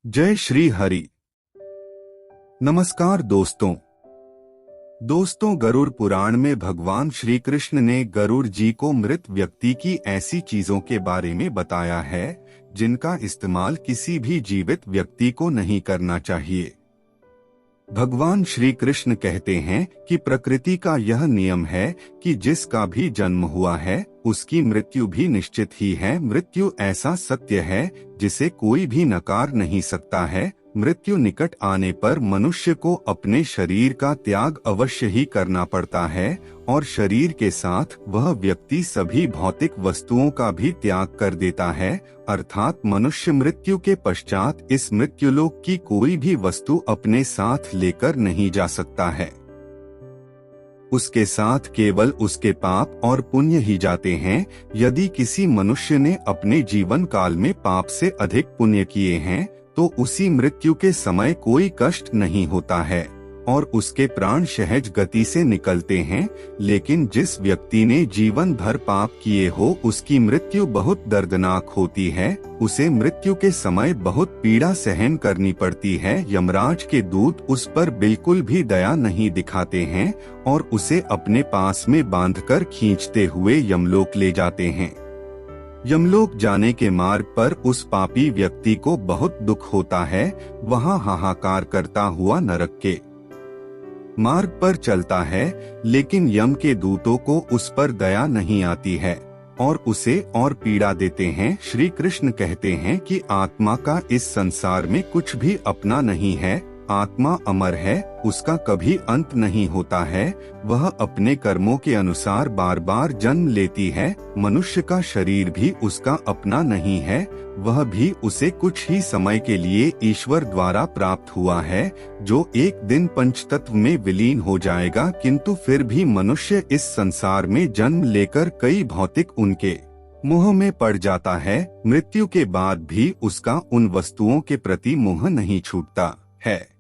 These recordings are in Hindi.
जय श्री हरि। नमस्कार दोस्तों गरुड़ पुराण में भगवान श्री कृष्ण ने गरुड़ जी को मृत व्यक्ति की ऐसी चीजों के बारे में बताया है जिनका इस्तेमाल किसी भी जीवित व्यक्ति को नहीं करना चाहिए। भगवान श्री कृष्ण कहते हैं कि प्रकृति का यह नियम है कि जिसका भी जन्म हुआ है उसकी मृत्यु भी निश्चित ही है। मृत्यु ऐसा सत्य है जिसे कोई भी नकार नहीं सकता है। मृत्यु निकट आने पर मनुष्य को अपने शरीर का त्याग अवश्य ही करना पड़ता है और शरीर के साथ वह व्यक्ति सभी भौतिक वस्तुओं का भी त्याग कर देता है, अर्थात मनुष्य मृत्यु के पश्चात इस मृत्युलोक की कोई भी वस्तु अपने साथ लेकर नहीं जा सकता है। उसके साथ केवल उसके पाप और पुण्य ही जाते हैं। यदि किसी मनुष्य ने अपने जीवन काल में पाप से अधिक पुण्य किए हैं तो उसी मृत्यु के समय कोई कष्ट नहीं होता है और उसके प्राण सहज गति से निकलते हैं। लेकिन जिस व्यक्ति ने जीवन भर पाप किए हो उसकी मृत्यु बहुत दर्दनाक होती है। उसे मृत्यु के समय बहुत पीड़ा सहन करनी पड़ती है। यमराज के दूत उस पर बिल्कुल भी दया नहीं दिखाते हैं और उसे अपने पास में बांधकर खींचते हुए यमलोक ले जाते हैं। यमलोक जाने के मार्ग पर उस पापी व्यक्ति को बहुत दुख होता है। वहाँ हाहाकार करता हुआ नरक के मार्ग पर चलता है, लेकिन यम के दूतों को उस पर दया नहीं आती है और उसे और पीड़ा देते हैं। श्री कृष्ण कहते हैं कि आत्मा का इस संसार में कुछ भी अपना नहीं है। आत्मा अमर है, उसका कभी अंत नहीं होता है। वह अपने कर्मों के अनुसार बार बार जन्म लेती है। मनुष्य का शरीर भी उसका अपना नहीं है, वह भी उसे कुछ ही समय के लिए ईश्वर द्वारा प्राप्त हुआ है, जो एक दिन पंचतत्व में विलीन हो जाएगा। किंतु फिर भी मनुष्य इस संसार में जन्म लेकर कई भौतिक उनके मोह में पड़ जाता है। मृत्यु के बाद भी उसका उन वस्तुओं के प्रति मोह नहीं छूटता है।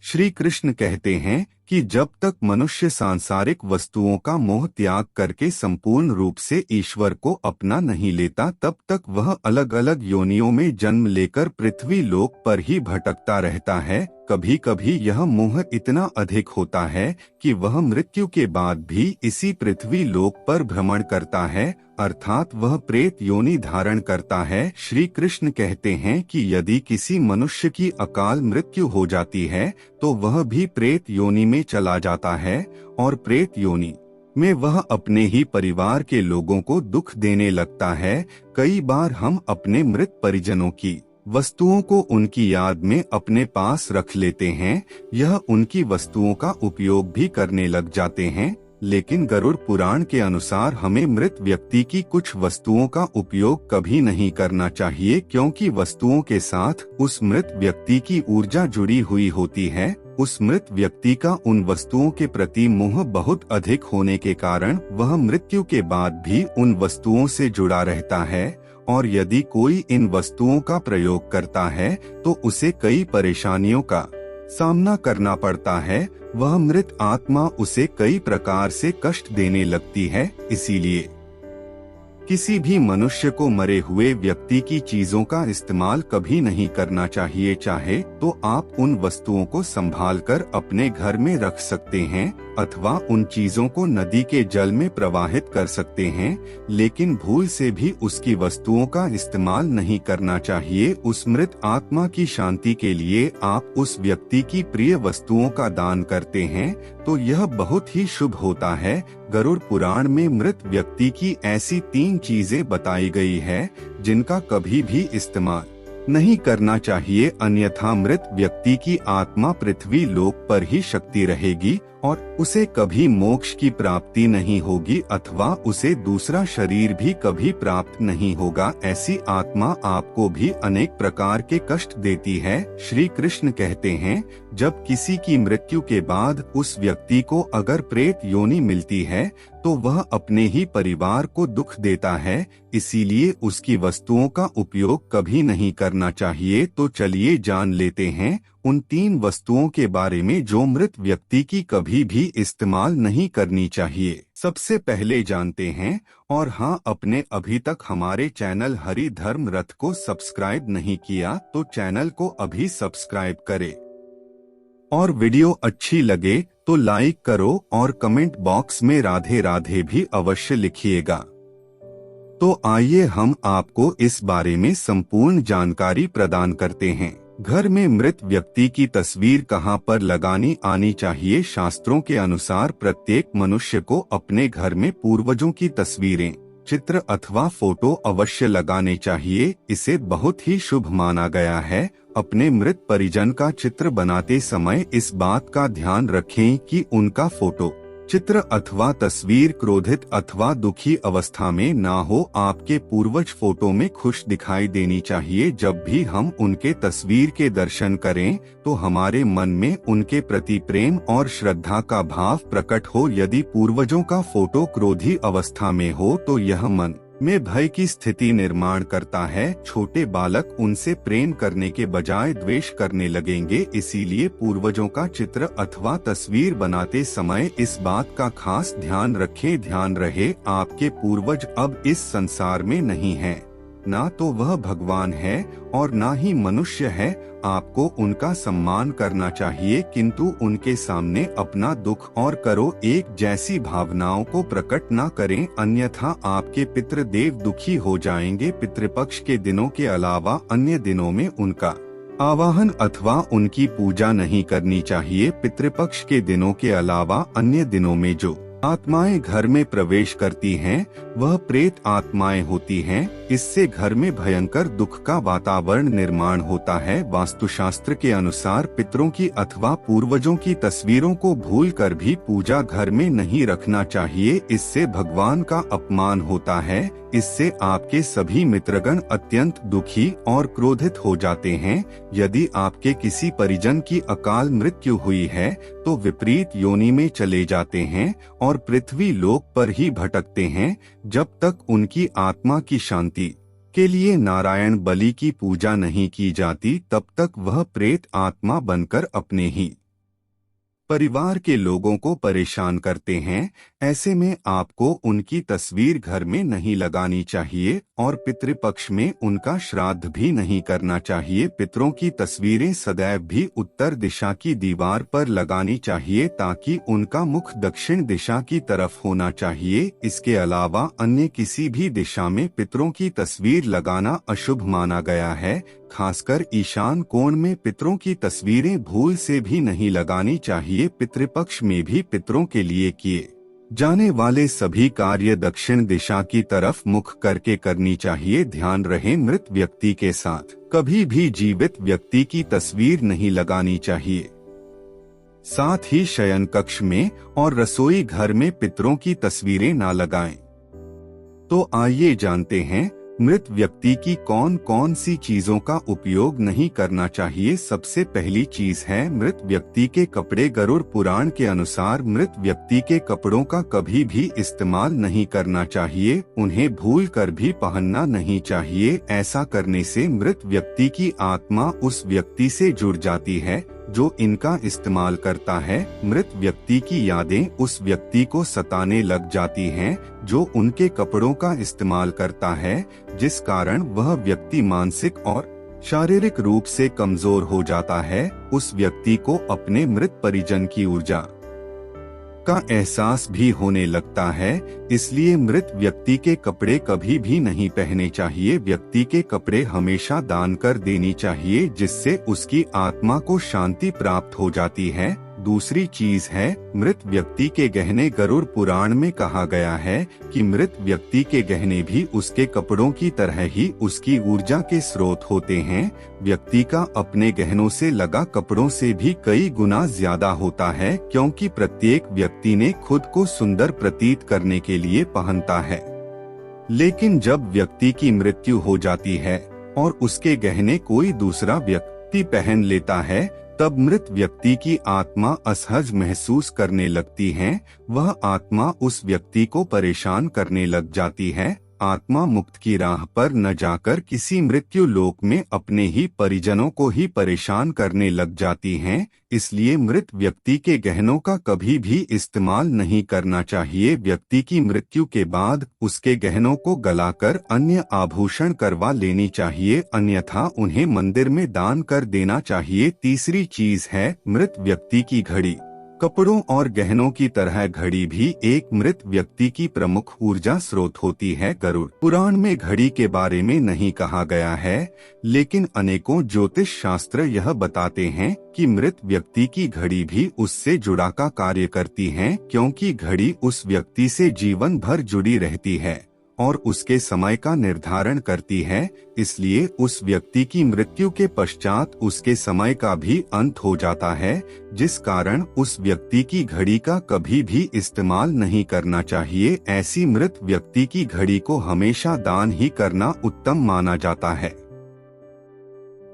श्री कृष्ण कहते हैं कि जब तक मनुष्य सांसारिक वस्तुओं का मोह त्याग करके संपूर्ण रूप से ईश्वर को अपना नहीं लेता, तब तक वह अलग अलग योनियों में जन्म लेकर पृथ्वी लोक पर ही भटकता रहता है। कभी कभी यह मोह इतना अधिक होता है कि वह मृत्यु के बाद भी इसी पृथ्वी लोक पर भ्रमण करता है, अर्थात वह प्रेत योनि धारण करता है। श्री कृष्ण कहते हैं कि यदि किसी मनुष्य की अकाल मृत्यु हो जाती है तो वह भी प्रेत योनि में चला जाता है और प्रेत योनि में वह अपने ही परिवार के लोगों को दुख देने लगता है। कई बार हम अपने मृत परिजनों की वस्तुओं को उनकी याद में अपने पास रख लेते हैं, यह उनकी वस्तुओं का उपयोग भी करने लग जाते हैं। लेकिन गरुड़ पुराण के अनुसार हमें मृत व्यक्ति की कुछ वस्तुओं का उपयोग कभी नहीं करना चाहिए, क्योंकि वस्तुओं के साथ उस मृत व्यक्ति की ऊर्जा जुड़ी हुई होती है। उस मृत व्यक्ति का उन वस्तुओं के प्रति मोह बहुत अधिक होने के कारण वह मृत्यु के बाद भी उन वस्तुओं से जुड़ा रहता है और यदि कोई इन वस्तुओं का प्रयोग करता है तो उसे कई परेशानियों का सामना करना पड़ता है। वह मृत आत्मा उसे कई प्रकार से कष्ट देने लगती है। इसीलिए किसी भी मनुष्य को मरे हुए व्यक्ति की चीजों का इस्तेमाल कभी नहीं करना चाहिए। चाहे तो आप उन वस्तुओं को संभाल कर अपने घर में रख सकते हैं अथवा उन चीजों को नदी के जल में प्रवाहित कर सकते हैं, लेकिन भूल से भी उसकी वस्तुओं का इस्तेमाल नहीं करना चाहिए। उस मृत आत्मा की शांति के लिए आप उस व्यक्ति की प्रिय वस्तुओं का दान करते हैं तो यह बहुत ही शुभ होता है। गरुड़ पुराण में मृत व्यक्ति की ऐसी 3 चीजें बताई गई है जिनका कभी भी इस्तेमाल नहीं करना चाहिए, अन्यथा मृत व्यक्ति की आत्मा पृथ्वी लोक पर ही शक्ति रहेगी और उसे कभी मोक्ष की प्राप्ति नहीं होगी अथवा उसे दूसरा शरीर भी कभी प्राप्त नहीं होगा। ऐसी आत्मा आपको भी अनेक प्रकार के कष्ट देती है। श्री कृष्ण कहते हैं, जब किसी की मृत्यु के बाद उस व्यक्ति को अगर प्रेत योनि मिलती है तो वह अपने ही परिवार को दुख देता है, इसीलिए उसकी वस्तुओं का उपयोग कभी नहीं करना चाहिए। तो चलिए जान लेते हैं उन 3 वस्तुओं के बारे में जो मृत व्यक्ति की कभी भी इस्तेमाल नहीं करनी चाहिए। सबसे पहले जानते हैं, और हाँ, अपने अभी तक हमारे चैनल हरि धर्म रथ को सब्सक्राइब नहीं किया तो चैनल को अभी सब्सक्राइब करें। और वीडियो अच्छी लगे तो लाइक करो और कमेंट बॉक्स में राधे राधे भी अवश्य लिखिएगा। तो आइए हम आपको इस बारे में संपूर्ण जानकारी प्रदान करते हैं। घर में मृत व्यक्ति की तस्वीर कहां पर लगानी आनी चाहिए? शास्त्रों के अनुसार प्रत्येक मनुष्य को अपने घर में पूर्वजों की तस्वीरें, चित्र अथवा फोटो अवश्य लगाने चाहिए। इसे बहुत ही शुभ माना गया है। अपने मृत परिजन का चित्र बनाते समय इस बात का ध्यान रखें कि उनका फोटो, चित्र अथवा तस्वीर क्रोधित अथवा दुखी अवस्था में ना हो। आपके पूर्वज फोटो में खुश दिखाई देनी चाहिए। जब भी हम उनके तस्वीर के दर्शन करें तो हमारे मन में उनके प्रति प्रेम और श्रद्धा का भाव प्रकट हो। यदि पूर्वजों का फोटो क्रोधी अवस्था में हो तो यह मन में भय की स्थिति निर्माण करता है। छोटे बालक उनसे प्रेम करने के बजाय द्वेष करने लगेंगे। इसीलिए पूर्वजों का चित्र अथवा तस्वीर बनाते समय इस बात का खास ध्यान रखें। ध्यान रहे, आपके पूर्वज अब इस संसार में नहीं हैं। ना तो वह भगवान है और ना ही मनुष्य है। आपको उनका सम्मान करना चाहिए, किंतु उनके सामने अपना दुख और करो एक जैसी भावनाओं को प्रकट ना करें, अन्यथा आपके पितृदेव दुखी हो जाएंगे। पितृपक्ष के दिनों के अलावा अन्य दिनों में उनका आवाहन अथवा उनकी पूजा नहीं करनी चाहिए। पितृपक्ष के दिनों के अलावा अन्य दिनों में जो आत्माएं घर में प्रवेश करती हैं, वह प्रेत आत्माएं होती हैं। इससे घर में भयंकर दुख का वातावरण निर्माण होता है। वास्तुशास्त्र के अनुसार पितरों की अथवा पूर्वजों की तस्वीरों को भूलकर भी पूजा घर में नहीं रखना चाहिए। इससे भगवान का अपमान होता है। इससे आपके सभी मित्रगण अत्यंत दुखी और क्रोधित हो जाते हैं। यदि आपके किसी परिजन की अकाल मृत्यु हुई है तो विपरीत योनि में चले जाते हैं और पृथ्वी लोक पर ही भटकते हैं। जब तक उनकी आत्मा की शांति के लिए नारायण बलि की पूजा नहीं की जाती, तब तक वह प्रेत आत्मा बनकर अपने ही परिवार के लोगों को परेशान करते हैं। ऐसे में आपको उनकी तस्वीर घर में नहीं लगानी चाहिए और पितृपक्ष में उनका श्राद्ध भी नहीं करना चाहिए। पितरों की तस्वीरें सदैव भी उत्तर दिशा की दीवार पर लगानी चाहिए, ताकि उनका मुख दक्षिण दिशा की तरफ होना चाहिए। इसके अलावा अन्य किसी भी दिशा में पितरों की तस्वीर लगाना अशुभ माना गया है। खासकर ईशान कोण में पितरों की तस्वीरें भूल से भी नहीं लगानी चाहिए। पितृपक्ष में भी पितरों के लिए किए जाने वाले सभी कार्य दक्षिण दिशा की तरफ मुख करके करनी चाहिए। ध्यान रहे, मृत व्यक्ति के साथ कभी भी जीवित व्यक्ति की तस्वीर नहीं लगानी चाहिए। साथ ही शयन कक्ष में और रसोई घर में पितरों की तस्वीरें ना लगाएं। तो आइए जानते हैं मृत व्यक्ति की कौन कौन सी चीजों का उपयोग नहीं करना चाहिए। सबसे पहली चीज है मृत व्यक्ति के कपड़े। गरुड़ पुराण के अनुसार मृत व्यक्ति के कपड़ों का कभी भी इस्तेमाल नहीं करना चाहिए। उन्हें भूल कर भी पहनना नहीं चाहिए। ऐसा करने से मृत व्यक्ति की आत्मा उस व्यक्ति से जुड़ जाती है जो इनका इस्तेमाल करता है। मृत व्यक्ति की यादें उस व्यक्ति को सताने लग जाती हैं जो उनके कपड़ों का इस्तेमाल करता है, जिस कारण वह व्यक्ति मानसिक और शारीरिक रूप से कमजोर हो जाता है। उस व्यक्ति को अपने मृत परिजन की ऊर्जा का एहसास भी होने लगता है। इसलिए मृत व्यक्ति के कपड़े कभी भी नहीं पहने चाहिए। व्यक्ति के कपड़े हमेशा दान कर देनी चाहिए, जिससे उसकी आत्मा को शांति प्राप्त हो जाती है। दूसरी चीज है मृत व्यक्ति के गहने। गरुड़ पुराण में कहा गया है कि मृत व्यक्ति के गहने भी उसके कपड़ों की तरह ही उसकी ऊर्जा के स्रोत होते हैं। व्यक्ति का अपने गहनों से लगा कपड़ों से भी कई गुना ज्यादा होता है, क्योंकि प्रत्येक व्यक्ति ने खुद को सुंदर प्रतीत करने के लिए पहनता है। लेकिन जब व्यक्ति की मृत्यु हो जाती है और उसके गहने कोई दूसरा व्यक्ति पहन लेता है, तब मृत व्यक्ति की आत्मा असहज महसूस करने लगती है। वह आत्मा उस व्यक्ति को परेशान करने लग जाती है। आत्मा मुक्त की राह पर न जाकर किसी मृत्यु लोक में अपने ही परिजनों को ही परेशान करने लग जाती हैं। इसलिए मृत व्यक्ति के गहनों का कभी भी इस्तेमाल नहीं करना चाहिए। व्यक्ति की मृत्यु के बाद उसके गहनों को गलाकर अन्य आभूषण करवा लेनी चाहिए, अन्यथा उन्हें मंदिर में दान कर देना चाहिए। तीसरी चीज है मृत व्यक्ति की घड़ी। कपड़ों और गहनों की तरह घड़ी भी एक मृत व्यक्ति की प्रमुख ऊर्जा स्रोत होती है। गरुड़ पुराण में घड़ी के बारे में नहीं कहा गया है, लेकिन अनेकों ज्योतिष शास्त्र यह बताते हैं कि मृत व्यक्ति की घड़ी भी उससे जुड़ा का कार्य करती है, क्योंकि घड़ी उस व्यक्ति से जीवन भर जुड़ी रहती है और उसके समय का निर्धारण करती है। इसलिए उस व्यक्ति की मृत्यु के पश्चात उसके समय का भी अंत हो जाता है, जिस कारण उस व्यक्ति की घड़ी का कभी भी इस्तेमाल नहीं करना चाहिए। ऐसी मृत व्यक्ति की घड़ी को हमेशा दान ही करना उत्तम माना जाता है।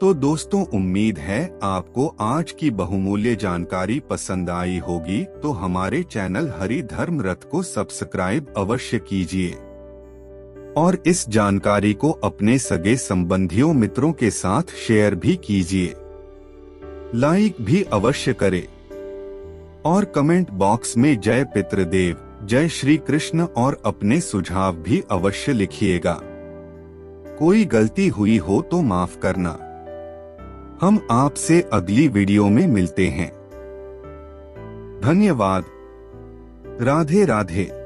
तो दोस्तों, उम्मीद है आपको आज की बहुमूल्य जानकारी पसंद आई होगी। तो हमारे चैनल हरि धर्म रथ को सब्सक्राइब अवश्य कीजिए और इस जानकारी को अपने सगे संबंधियों मित्रों के साथ शेयर भी कीजिए। लाइक भी अवश्य करें और कमेंट बॉक्स में जय पितृदेव, जय श्री कृष्ण और अपने सुझाव भी अवश्य लिखिएगा। कोई गलती हुई हो तो माफ करना। हम आपसे अगली वीडियो में मिलते हैं। धन्यवाद। राधे राधे।